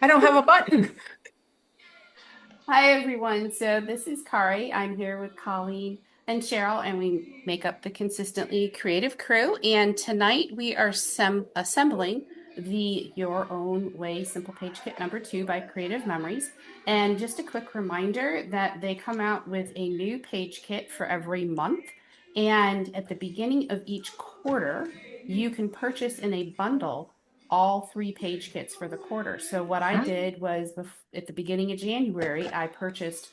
I don't have a button. Hi everyone. So this is Kari. I'm here with Colleen and Cheryl, and we make up the Consistently Creative crew. And tonight we are assembling the Your Own Way Simple Page Kit #2 by Creative Memories. And just a quick reminder that they come out with a new page kit for every month. And at the beginning of each quarter, you can purchase in a bundle all 3 page kits for the quarter. So what I did was at the beginning of January, I purchased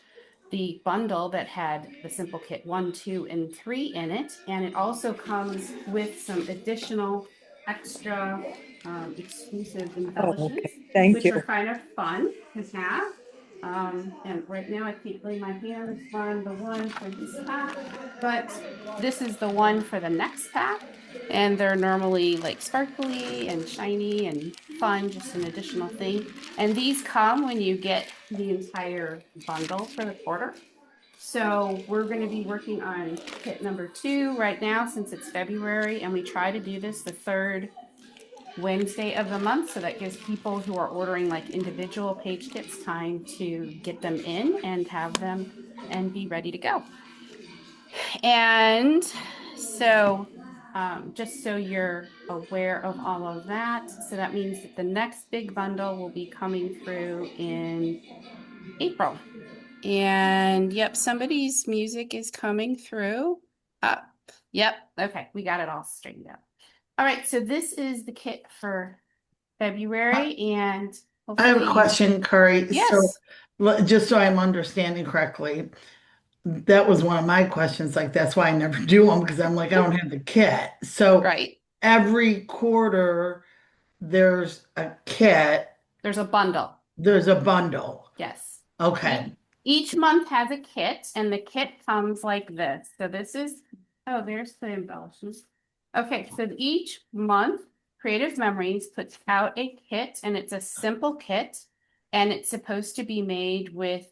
the bundle that had the simple kit 1, 2, and 3 in it. And it also comes with some additional extra exclusive Oh, okay. embellishments, Thank which you. are kind of fun to have. And right now I can't lay my hands on the one for this pack, but this is the one for the next pack. And they're normally like sparkly and shiny and fun, just an additional thing. And these come when you get the entire bundle for the quarter. So we're going to be working on kit #2 right now since it's February, and we try to do this the third Wednesday of the month. So that gives people who are ordering like individual page kits time to get them in and have them and be ready to go. And so, just so you're aware of all of that, so that means that the next big bundle will be coming through in April. And yep, somebody's music is coming through. Up. Yep. Okay, we got it all straightened out. All right, so this is the kit for February, and I have hopefully a you, question, Curry. So, yes, just so I'm understanding correctly, that was one of my questions. Like, that's why I never do them because I'm like, I don't have the kit. So, right. every quarter, there's a kit, There's a bundle. there's a bundle. Yes. Okay. Each month has a kit, and the kit comes like this. So this is, oh, there's the embellishments. Okay, so each month, Creative Memories puts out a kit, and it's a simple kit, and it's supposed to be made with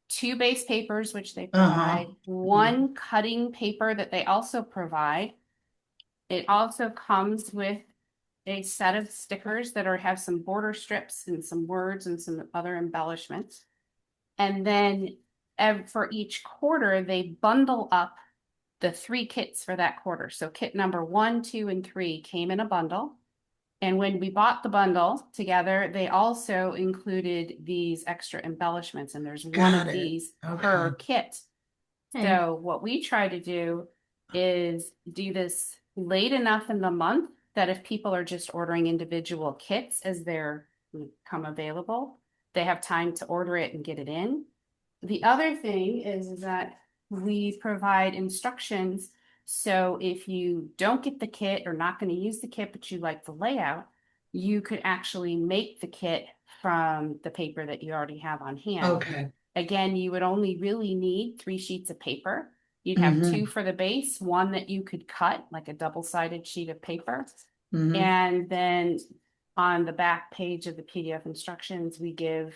2 base papers, which they Uh-huh. provide, 1 cutting paper that they also provide. It also comes with a set of stickers that have some border strips and some words and some other embellishments. And then for each quarter, they bundle up the 3 kits for that quarter. So kit #1, 2, and 3 came in a bundle. And when we bought the bundle together, they also included these extra embellishments. And there's one Got of it. these Okay. per kit. Okay. So what we try to do is do this late enough in the month that if people are just ordering individual kits as they're come available, they have time to order it and get it in. The other thing is that we provide instructions. So if you don't get the kit or not going to use the kit, but you like the layout, you could actually make the kit from the paper that you already have on hand. Okay. Again, you would only really need 3 sheets of paper. You'd have 2 Mm-hmm. for the base, one that you could cut, like a double-sided sheet of paper. Mm-hmm. And then on the back page of the PDF instructions, we give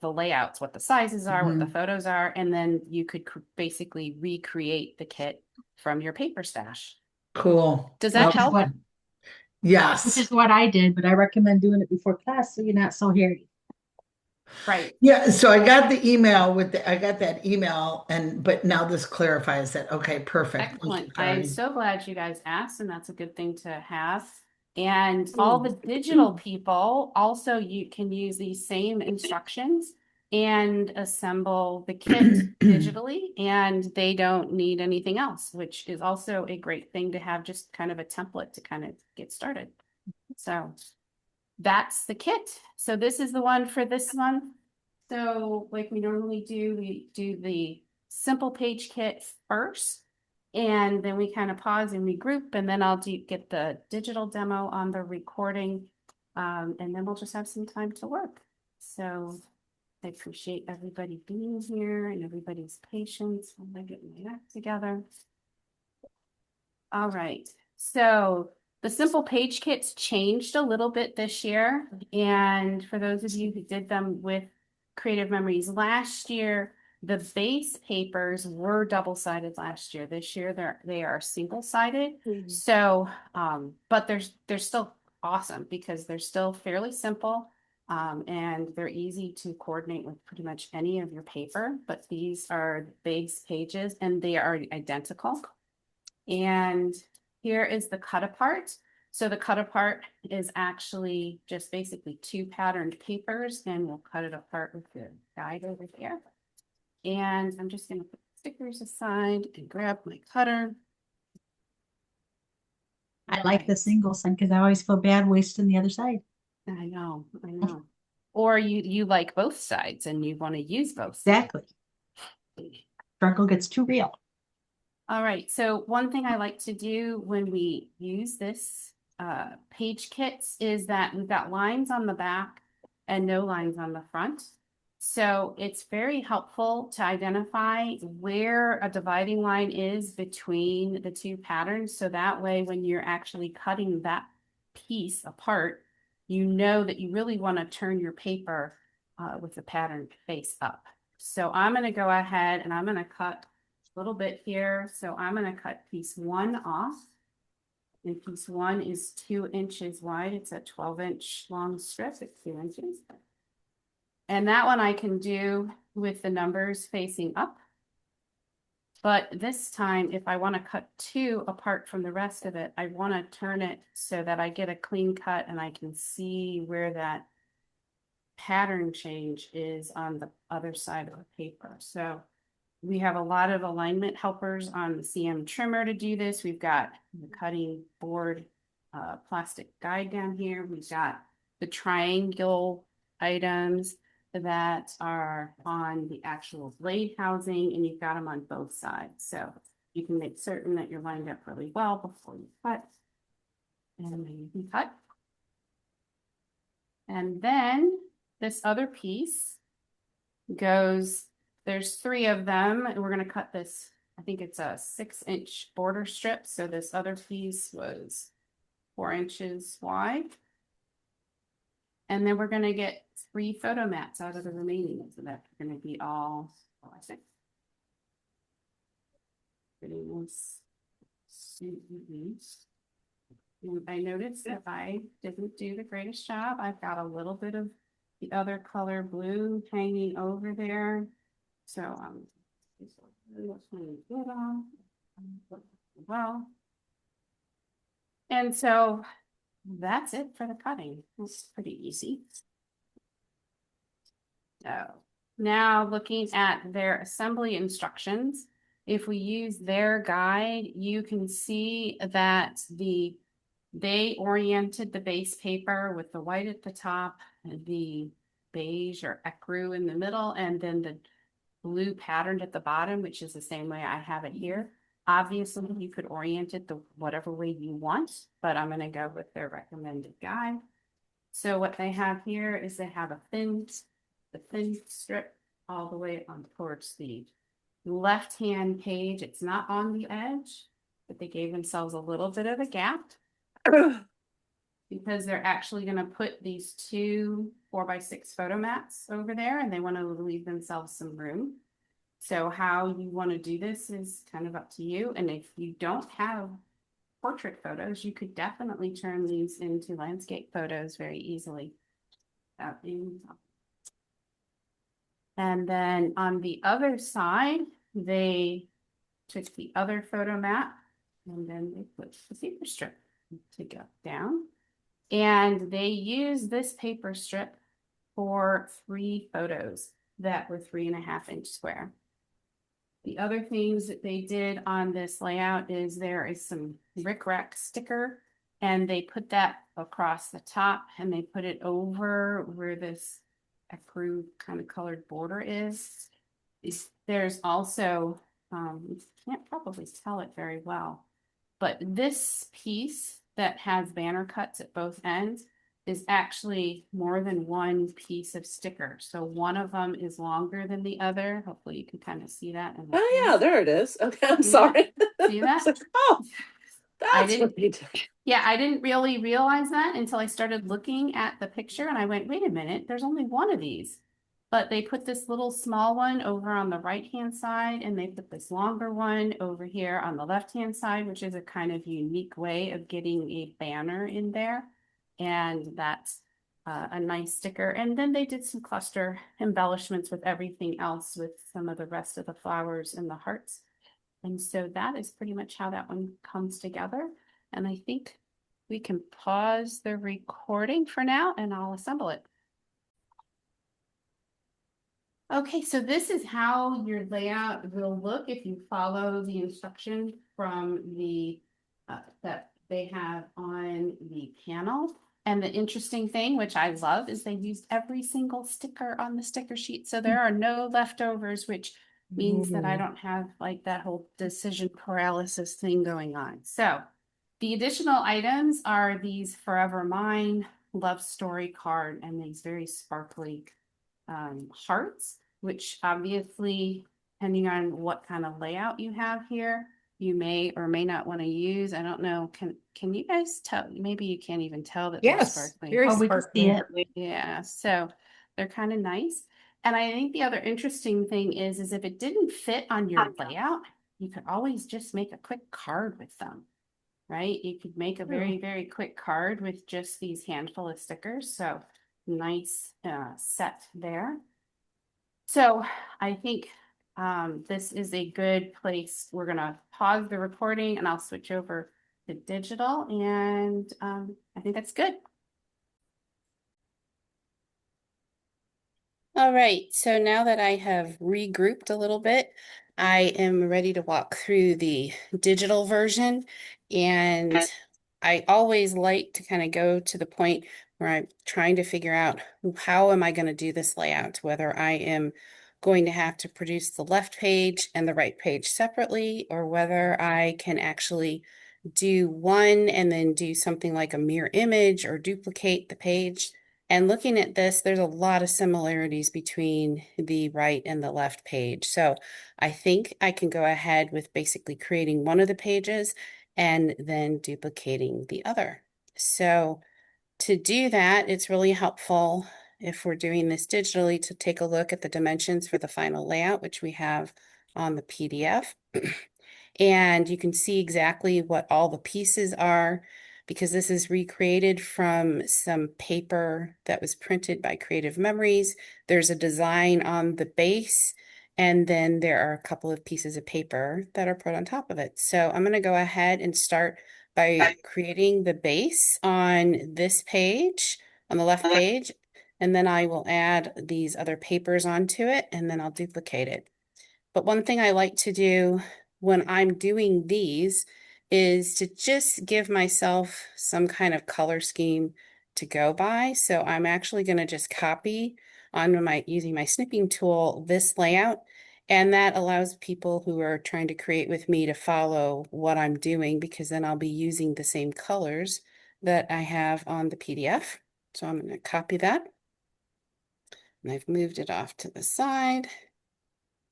the layouts, what the sizes are, what the Mm-hmm. photos are, and then you could basically recreate the kit from your paper stash. Cool. Does that Which is help? Okay. what which Yes. is what I did, but I recommend doing it before class so you're not so hairy. Right. Yeah, so I got that email but now this clarifies it. Okay, perfect. Thank you, Excellent. I am Kari. so glad you guys asked, and that's a good thing to have. And all the digital people also you can use these same instructions and assemble the kit digitally, and they don't need anything else, which is also a great thing to have, just kind of a template to kind of get started. So that's the kit. So this is the one for this month. So like we normally do, we do the simple page kit first, and then we kind of pause and regroup, and then I'll get the digital demo on the recording, and then we'll just have some time to work. So I appreciate everybody being here and everybody's patience while I get my act together. All right, so the simple page kits changed a little bit this year. And for those of you who did them with Creative Memories last year, the base papers were double-sided last year. This year they are single-sided. So, but they're still awesome because they're still fairly simple. And they're easy to coordinate with pretty much any of your paper, but these are base pages and they are identical. And here is the cut apart. So the cut apart is actually just basically 2 patterned papers, and we'll cut it apart with the guide over here. And I'm just going to put stickers aside and grab my cutter. I like the single sign because I always feel bad wasting the other side. I know. Or you like both sides and you want to use both sides. Exactly. Struggle gets too real. All right, so one thing I like to do when we use this page kits is that we've got lines on the back and no lines on the front. So it's very helpful to identify where a dividing line is between the 2 patterns. So that way, when you're actually cutting that piece apart, you know that you really want to turn your paper with the pattern face up. So I'm going to go ahead and I'm going to cut a little bit here. So I'm going to cut piece 1 off. And piece 1 is 2 inches wide. It's a 12-inch long strip. It's 2 inches. And that one I can do with the numbers facing up. But this time, if I want to cut 2 apart from the rest of it, I want to turn it so that I get a clean cut and I can see where that pattern change is on the other side of the paper. So we have a lot of alignment helpers on the CM trimmer to do this. We've got the cutting board plastic guide down here. We've got the triangle items that are on the actual blade housing, and you've got them on both sides. So you can make certain that you're lined up really well before you cut. And then you can cut. And then this other piece goes, there's 3 of them, and we're going to cut this. I think it's a 6-inch border strip. So this other piece was 4 inches wide. And then we're going to get 3 photo mats out of the remaining. So that's going to be all, I think. And I noticed that I didn't do the greatest job. I've got a little bit of the other color blue hanging over there. So well. And so that's it for the cutting. It's pretty easy. So now looking at their assembly instructions, if we use their guide, you can see that they oriented the base paper with the white at the top, the beige or ecru in the middle, and then the blue patterned at the bottom, which is the same way I have it here. Obviously, you could orient it the whatever way you want, but I'm going to go with their recommended guide. So what they have here is they have a thin strip all the way on towards the left-hand page. It's not on the edge, but they gave themselves a little bit of a gap because they're actually going to put these 2 4x6 photo mats over there, and they want to leave themselves some room. So how you want to do this is kind of up to you. And if you don't have portrait photos, you could definitely turn these into landscape photos very easily. And then on the other side, they took the other photo mat and then they put the paper strip to go down. And they use this paper strip for 3 photos that were 3.5-inch square. The other things that they did on this layout is there is some rickrack sticker, and they put that across the top and they put it over where this ecru kind of colored border is. There's also, you can't probably tell it very well, but this piece that has banner cuts at both ends is actually more than 1 piece of sticker. So one of them is longer than the other. Hopefully you can kind of see that. Oh yeah, there it is. Okay, I'm sorry. See that? Oh, that's what they did. Yeah, I didn't really realize that until I started looking at the picture and I went, wait a minute, there's only 1 of these. But they put this little small one over on the right-hand side, and they put this longer one over here on the left-hand side, which is a kind of unique way of getting a banner in there. And that's a nice sticker. And then they did some cluster embellishments with everything else with some of the rest of the flowers and the hearts. And so that is pretty much how that one comes together. And I think we can pause the recording for now and I'll assemble it. Okay, so this is how your layout will look if you follow the instruction from the that they have on the panel. And the interesting thing, which I love, is they used every single sticker on the sticker sheet. So there are no leftovers, which means that I don't have like that whole decision paralysis thing going on. So the additional items are these Forever Mine love story card and these very sparkly hearts, which obviously, depending on what kind of layout you have here, you may or may not want to use. I don't know. Can you guys tell? Maybe you can't even tell that they're Yes, sparkly. very Oh, we can see sparkly. it. Yeah, so they're kind of nice. And I think the other interesting thing is if it didn't fit on your layout, you could always just make a quick card with them, right? You could make a very, very quick card with just these handful of stickers. So nice set there. So I think this is a good place. We're gonna pause the recording and I'll switch over to digital and I think that's good. All right, so now that I have regrouped a little bit, I am ready to walk through the digital version. And I always like to kind of go to the point where I'm trying to figure out how am I going to do this layout, whether I am going to have to produce the left page and the right page separately, or whether I can actually do one and then do something like a mirror image or duplicate the page. And looking at this, there's a lot of similarities between the right and the left page. So I think I can go ahead with basically creating one of the pages and then duplicating the other. So to do that, it's really helpful if we're doing this digitally to take a look at the dimensions for the final layout, which we have on the PDF. And you can see exactly what all the pieces are because this is recreated from some paper that was printed by Creative Memories. There's a design on the base, and then there are a couple of pieces of paper that are put on top of it. So I'm going to go ahead and start by creating the base on this page, on the left page, and then I will add these other papers onto it, and then I'll duplicate it. But one thing I like to do when I'm doing these is to just give myself some kind of color scheme to go by. So I'm actually going to just copy on using my snipping tool, this layout. And that allows people who are trying to create with me to follow what I'm doing, because then I'll be using the same colors that I have on the PDF. So I'm going to copy that. And I've moved it off to the side.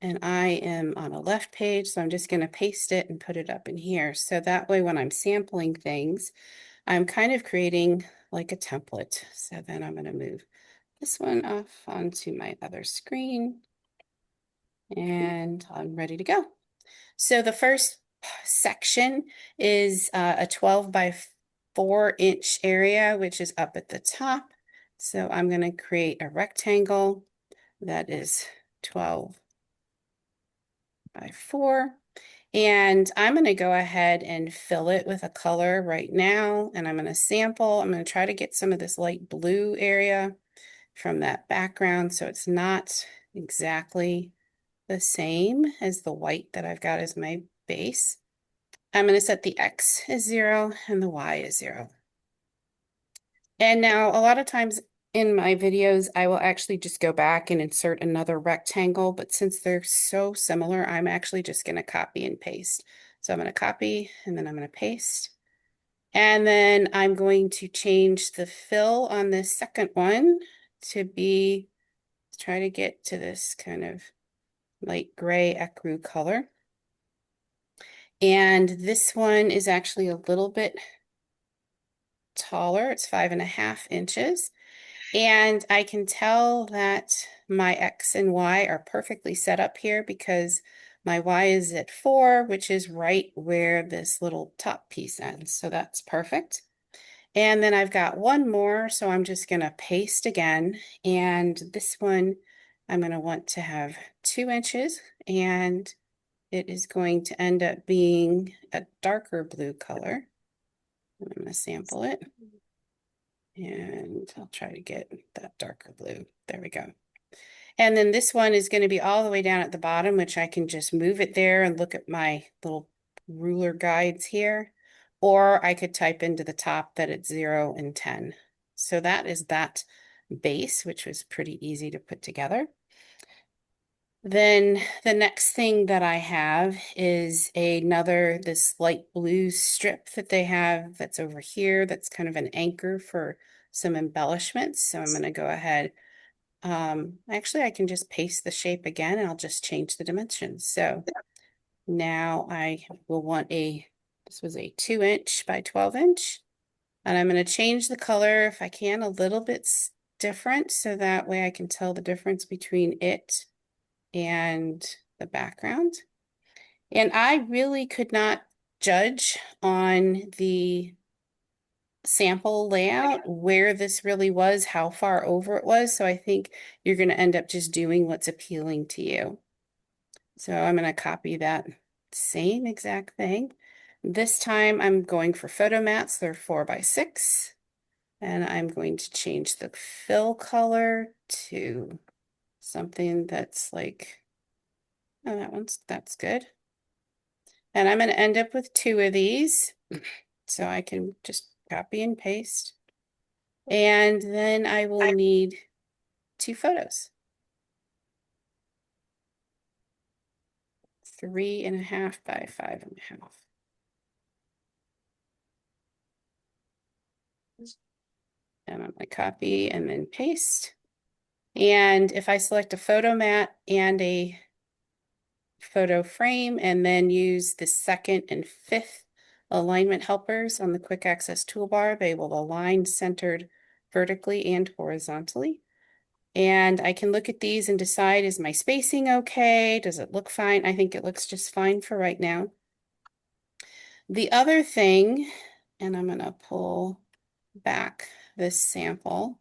And I am on a left page, so I'm just going to paste it and put it up in here. So that way, when I'm sampling things, I'm kind of creating like a template. So then I'm going to move this one off onto my other screen. And I'm ready to go. So the first section is a 12 by 4-inch area, which is up at the top. So I'm going to create a rectangle that is 12 by 4. And I'm going to go ahead and fill it with a color right now. And I'm going to sample. I'm going to try to get some of this light blue area from that background, so it's not exactly the same as the white that I've got as my base. I'm going to set the X as 0 and the Y as 0. And now a lot of times in my videos, I will actually just go back and insert another rectangle, but since they're so similar, I'm actually just going to copy and paste. So I'm going to copy and then I'm going to paste. And then I'm going to change the fill on this second one to be, try to get to this kind of light gray ecru color. And this one is actually a little bit taller. It's 5.5 inches. And I can tell that my X and Y are perfectly set up here because my Y is at 4, which is right where this little top piece ends. So that's perfect. And then I've got one more, so I'm just going to paste again. And this one, I'm going to want to have 2 inches, and it is going to end up being a darker blue color. I'm going to sample it. And I'll try to get that darker blue. There we go. And then this one is going to be all the way down at the bottom, which I can just move it there and look at my little ruler guides here. Or I could type into the top that it's 0 and 10. So that is that base, which was pretty easy to put together. Then the next thing that I have is this light blue strip that they have that's over here. That's kind of an anchor for some embellishments. So I'm going to go ahead. Actually, I can just paste the shape again and I'll just change the dimensions. So now I will want this was a 2-inch by 12-inch. And I'm going to change the color, if I can, a little bit different. So that way I can tell the difference between it and the background. And I really could not judge on the sample layout where this really was, how far over it was. So I think you're going to end up just doing what's appealing to you. So I'm going to copy that same exact thing. This time I'm going for photo mats. They're 4x6. And I'm going to change the fill color to something that's like, oh, that's good. And I'm going to end up with 2 of these. So I can just copy and paste. And then I will need 2 photos. 3.5 by 5.5. And I'm going to copy and then paste. And if I select a photo mat and a photo frame and then use the 2nd and 5th alignment helpers on the quick access toolbar, they will align centered vertically and horizontally. And I can look at these and decide, is my spacing okay? Does it look fine? I think it looks just fine for right now. The other thing, and I'm going to pull back this sample,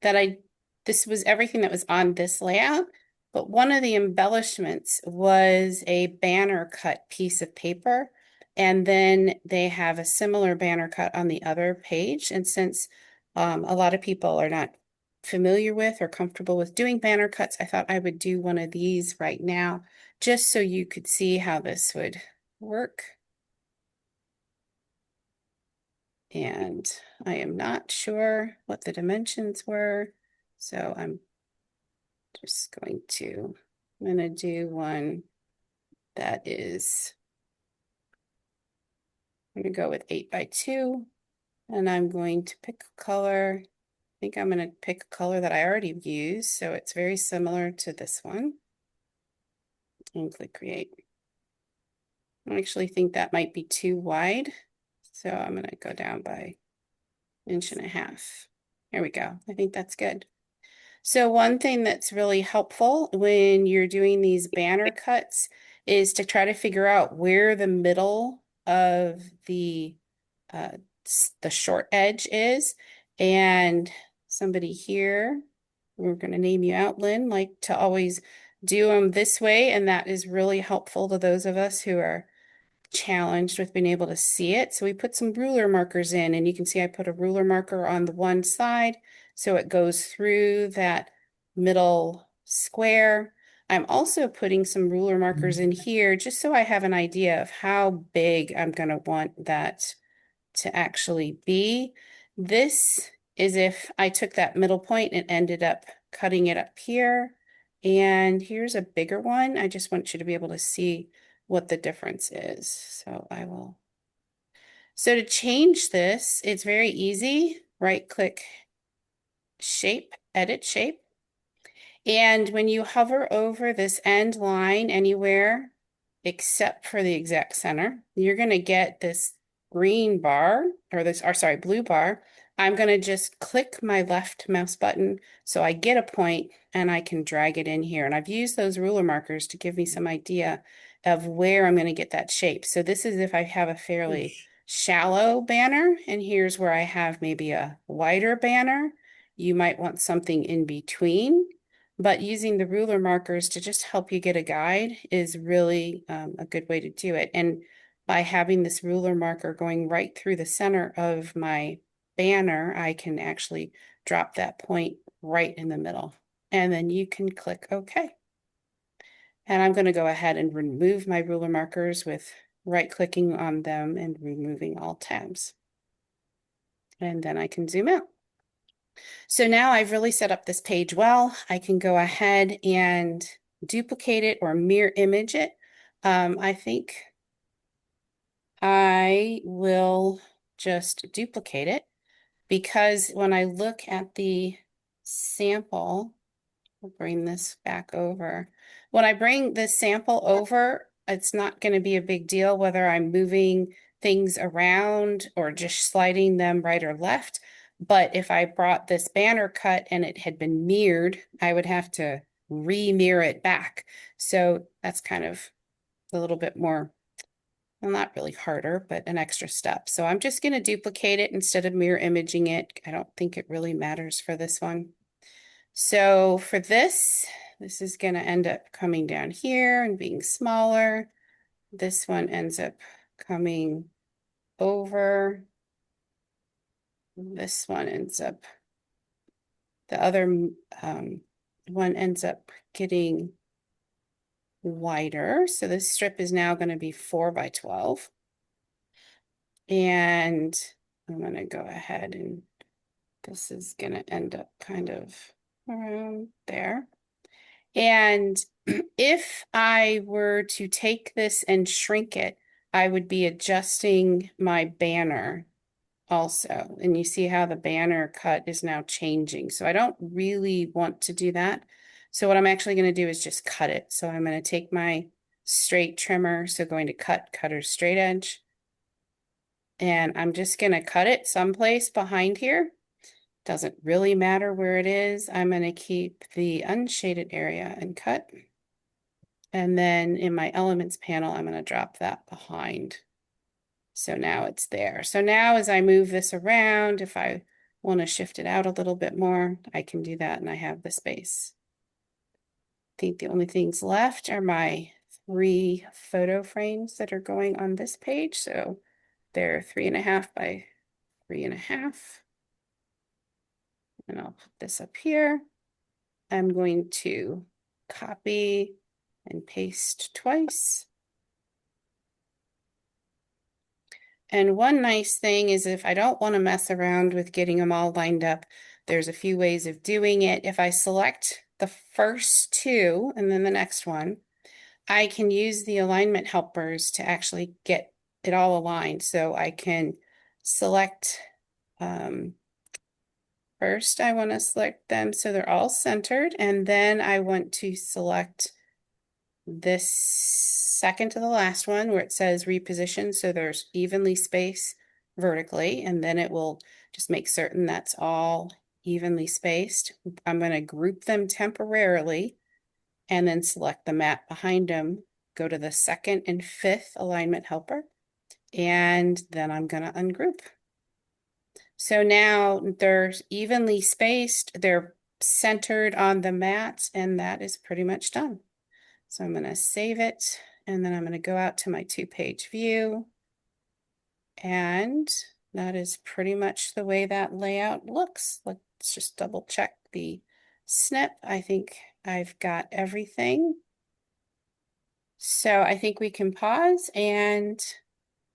this was everything that was on this layout, but one of the embellishments was a banner cut piece of paper. And then they have a similar banner cut on the other page. And since a lot of people are not familiar with or comfortable with doing banner cuts, I thought I would do one of these right now, just so you could see how this would work. And I am not sure what the dimensions were, so I'm going to do one that is, I'm going to go with 8x2, and I'm going to pick a color. I think I'm going to pick a color that I already used, so it's very similar to this one. And click create. I actually think that might be too wide, so I'm going to go down by 1.5 inches. There we go. I think that's good. So one thing that's really helpful when you're doing these banner cuts is to try to figure out where the middle of the short edge is. And somebody here, we're going to name you out, Lynn, like to always do them this way. And that is really helpful to those of us who are challenged with being able to see it. So we put some ruler markers in, and you can see I put a ruler marker on the one side, so it goes through that middle square. I'm also putting some ruler markers in here just so I have an idea of how big I'm going to want that to actually be. This is if I took that middle point and ended up cutting it up here. And here's a bigger one. I just want you to be able to see what the difference is. So to change this, it's very easy. Right click, shape, edit shape. And when you hover over this end line anywhere except for the exact center, you're going to get this green bar, or blue bar. I'm going to just click my left mouse button so I get a point and I can drag it in here. And I've used those ruler markers to give me some idea of where I'm going to get that shape. So this is if I have a fairly shallow banner, and here's where I have maybe a wider banner. You might want something in between, but using the ruler markers to just help you get a guide is really a good way to do it. And by having this ruler marker going right through the center of my banner, I can actually drop that point right in the middle. And then you can click OK. And I'm going to go ahead and remove my ruler markers with right-clicking on them and removing all tabs. And then I can zoom out. So now I've really set up this page well. I can go ahead and duplicate it or mirror image it. I think I will just duplicate it because when I look at the sample, I'll bring this back over. When I bring this sample over, it's not going to be a big deal whether I'm moving things around or just sliding them right or left. But if I brought this banner cut and it had been mirrored, I would have to re-mirror it back. So that's kind of a little bit more, well, not really harder, but an extra step. So I'm just going to duplicate it instead of mirror imaging it. I don't think it really matters for this one. So for this is going to end up coming down here and being smaller. This one ends up coming over. This one ends up, the other one ends up getting wider. So this strip is now going to be 4 by 12. And I'm going to go ahead and this is going to end up kind of around there. And if I were to take this and shrink it, I would be adjusting my banner also. And you see how the banner cut is now changing. So I don't really want to do that. So what I'm actually going to do is just cut it. So I'm going to take my straight trimmer. So going to cut, cutter straight edge. And I'm just going to cut it someplace behind here. Doesn't really matter where it is. I'm going to keep the unshaded area and cut. And then in my elements panel, I'm going to drop that behind. So now it's there. So now as I move this around, if I want to shift it out a little bit more, I can do that and I have the space. I think the only things left are my 3 photo frames that are going on this page. So they're 3.5 by 3.5. And I'll put this up here. I'm going to copy and paste twice. And one nice thing is if I don't want to mess around with getting them all lined up, there's a few ways of doing it. If I select the first 2 and then the next one, I can use the alignment helpers to actually get it all aligned. So I can select, first I want to select them so they're all centered, and then I want to select this second to the last one where it says reposition, so there's evenly spaced vertically, and then it will just make certain that's all evenly spaced. I'm going to group them temporarily and then select the mat behind them, go to the 2nd and 5th alignment helper, and then I'm going to ungroup. So now they're evenly spaced, they're centered on the mats, and that is pretty much done. So I'm going to save it, and then I'm going to go out to my 2-page view. And that is pretty much the way that layout looks. Let's just double check the snip. I think I've got everything. So I think we can pause and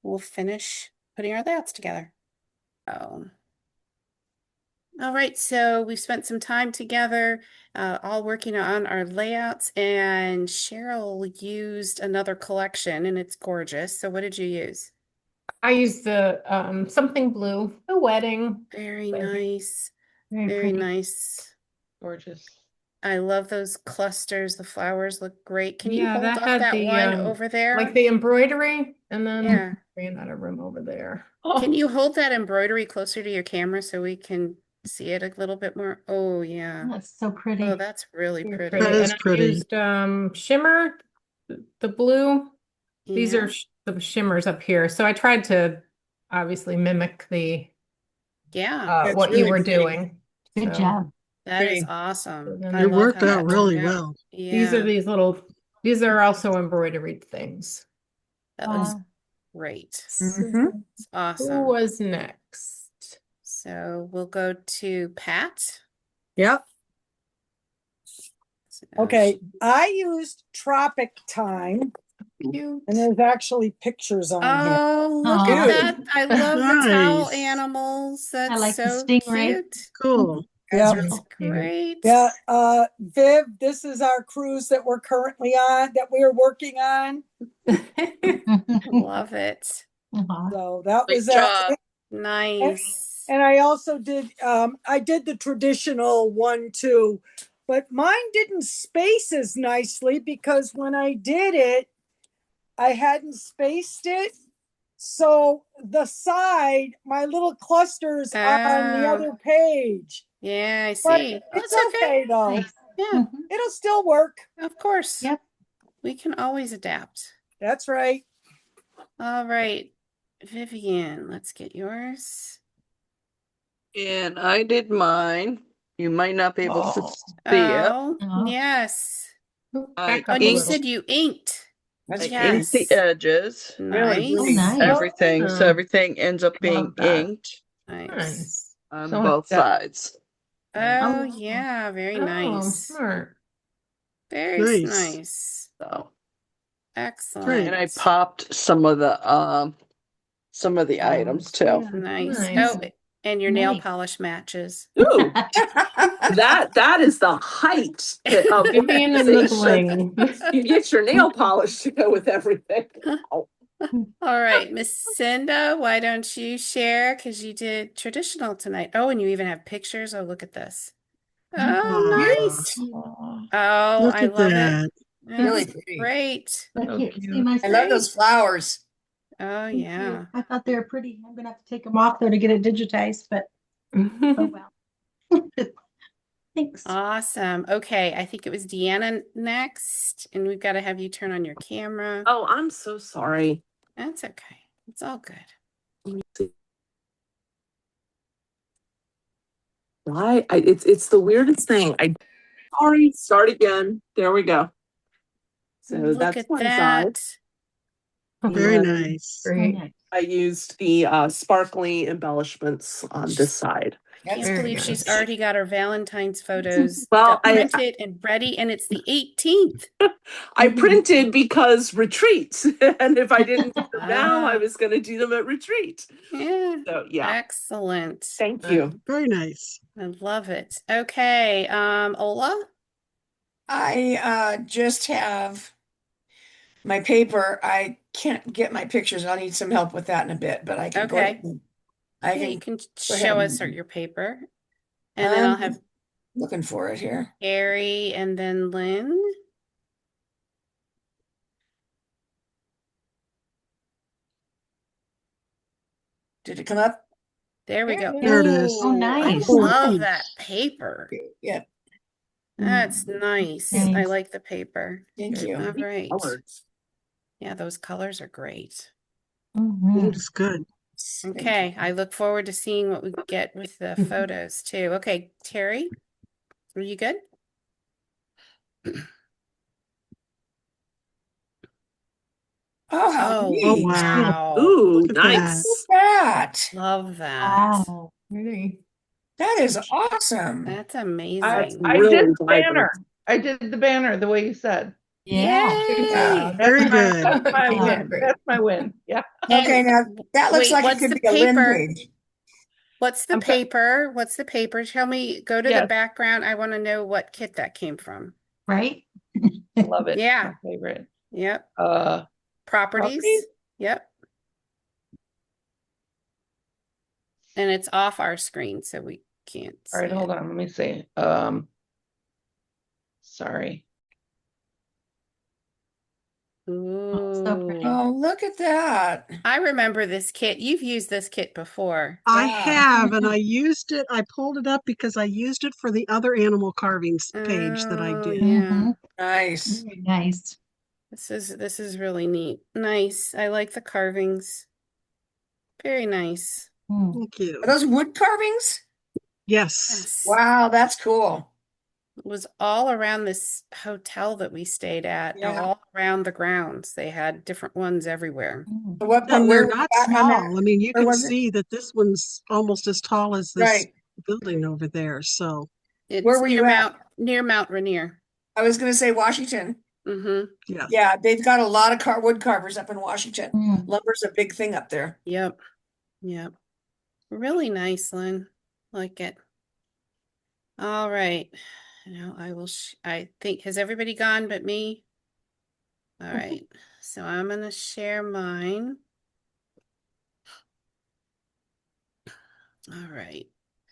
we'll finish putting our layouts together. All right, so we've spent some time together, all working on our layouts, and Cheryl used another collection and it's gorgeous. So what did you use? I used the something blue, the wedding. Very nice. Very Very pretty. nice. Gorgeous. I love those clusters. The flowers look great. Can you Yeah, hold that up had that the one over there? like the embroidery, and then Yeah. ran out of room over there. Can you hold that embroidery closer to your camera so we can see it a little bit more? Oh, yeah. That's so pretty. Oh, that's really Very pretty. That is And pretty. I used shimmer, the blue. These Yeah. are the shimmers up here. So I tried to obviously mimic the Yeah, That's what you really were pretty. doing. Good So job. that is pretty. awesome. Then I it love worked how out that really turned out. well. these are Yeah, these are also embroidered things. that looks Wow. great. Mhm. It's Who awesome. was next? So we'll go to Pat. Yep. So Okay. I used Tropic Time, Cute. and there's actually pictures on here. Oh, look Aw. at that. I love the towel Nice. animals. That's like the so stingray. cute. Cool. Yeah. That's Cute. great. Yeah. Viv, this is our cruise that we're currently on, that we're working on. Love it. Aw. So that Great was job. Nice. And I also did I did the traditional one too, but mine didn't space as nicely because when I did it, I hadn't spaced it. So the side, my little clusters are on the Oh. other page. Yeah, I But see. it's That's okay though. Nice. Yeah, Mhm. It'll still work. of course. Yep. We can always adapt. That's right. All right. Vivian, let's get yours. And I did mine. You might not be able to Oh. see it. Oh, Aw. yes. I Back up And a you inked, little. said you inked. That's I Yes. inked the edges, really Oh, Nice. nice. everything, so Oh. everything ends up being Love that. inked Nice. Nice. on So both that- sides. Oh, Oh. yeah, very Oh, nice. smart. Very Nice. nice. So, Excellent. and I popped some of the items too. Yeah. Nice. Nice. Oh, and your nail Nice. polish matches. Ooh, that is the height of Vivian and the organization. bling. You get your nail polish to go with everything. All right, Miss Cinda, why don't you share? Because you did traditional tonight. Oh, and you even have pictures. Oh, look at this. Oh, Aw. nice. Aw. Oh, Look I at love it. that. Really That's pretty. great. I So can't see cute. my I love those face. flowers. Oh, Thank yeah. you. I thought they were pretty. I'm gonna have to take them off though to get it digitized, but oh well. Thanks. Awesome. Okay, I think it was Deanna next, and we've got to have you turn on your camera. Oh, I'm so sorry. That's okay. It's all good. Let me see. Why? It's the weirdest thing. Sorry. Start again. There we go. So Look that's at one side. that. Very And nice. Oh, Great. nice. I used the sparkly embellishments on this side. I can't Very believe she's nice. already got her Valentine's photos Well, printed and ready, and it's the 18th. I printed because retreat, and if I didn't do them now, I Ah. was going to do them at retreat. Yeah. So yeah, Excellent. thank you. Very nice. I love it. Okay, Ola. I just have my paper. I can't get my pictures. I'll need some help with that in a bit, but I can go Okay. ahead and- I Yeah, you can can go show ahead us and- your paper. And then I'll I'm have looking for it here. Gary and then Lynn. Did it come up? There we go. There it is. Oh, Ooh, nice. I love Nice. that paper. Yeah, That's nice. I Nice. like the paper. thank you. All right. Colors. Yeah, those colors are great. Mhm. It is good. Thank you. Okay, I look forward to seeing what we get with the photos too. Okay, Terry, are you good? Oh, how Oh, neat. Oh, wow. wow. Ooh, Look at nice. Look at that. Love that. Wow. Really. That is awesome. That's I amazing. did Really the banner. vibrant. I did the banner the way you said. Yeah. Yay! Very good. That's my Yeah. win. Great. That's my win. Yeah. Okay, And now that looks wait, like it what's could the be a Lynn paper? page. What's the I'm co- paper? What's the paper? Tell me, go to the Yes. background. I want to know what kit that came from. Right? I love it. Yeah. My favorite. Yep. Properties? Properties. Yep. And it's off our screen, so we can't see All right, hold it. on. Let me see. Sorry. so pretty. Ooh. Oh, look at that. I remember this kit. You've used this kit before. I Yeah. have, and I used it. I pulled it up because I used it for the other animal carvings page that I Oh, did. yeah. Mhm. Nice. Very nice. This is really neat. Nice. I like the carvings. Very nice. Hmm. Thank you. Are those wood carvings? Yes. Yes. Wow, that's cool. It was all around this hotel that we stayed at, Yeah. all around the grounds. They had different ones everywhere. Hmm. What part, And where they're were you not at on that? small. I mean, you Where can was it? see that this one's almost as tall as this Right. building over there. So, It's Where were you at? near Mount Rainier. I was going to say Washington. Mm-hmm. yeah. Yeah, they've got a lot of wood carvers up in Washington. Hmm. Lumber's a big thing up there. Yep. Yep. Really nice, Lynn. Like it. All right. Now I will, I think, has everybody gone but me? All right. So I'm going to share mine. All right.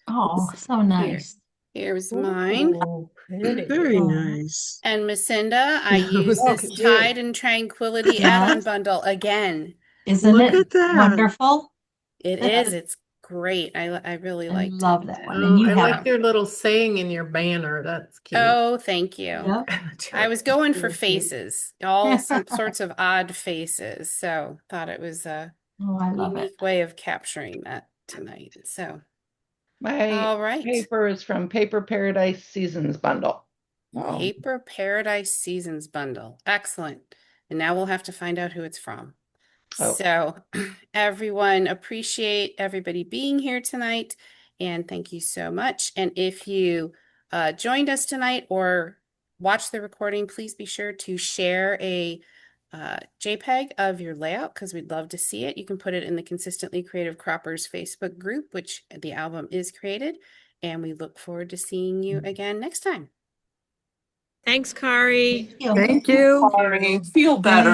Oh, so nice. Here's mine. Oh, pretty. Very Oh. nice. And Macinda, I used Oh, this could you? Tide and Tranquility Yes. add-on bundle again. Isn't Look it at that. wonderful? It is. It's great. I really I liked love it. that So- one. And you I have like your little saying in your banner. That's cute. Oh, thank you. Yep. I was going for Really cute. faces, all some sorts of odd faces. So thought it was a Oh, I love it. unique way of capturing that tonight. So, My all right. paper is from Paper Paradise Seasons Bundle. Oh, Paper Paradise Seasons Bundle. Excellent. And now we'll have to find out who it's from. Oh. So everyone, appreciate everybody being here tonight. And thank you so much. And if you joined us tonight or watched the recording, please be sure to share a JPEG of your layout because we'd love to see it. You can put it in the Consistently Creative Croppers Facebook group, which the album is created. And we look forward to seeing you again next time. Thanks, Kari. Thank you. Thank you. Sorry. Feel better.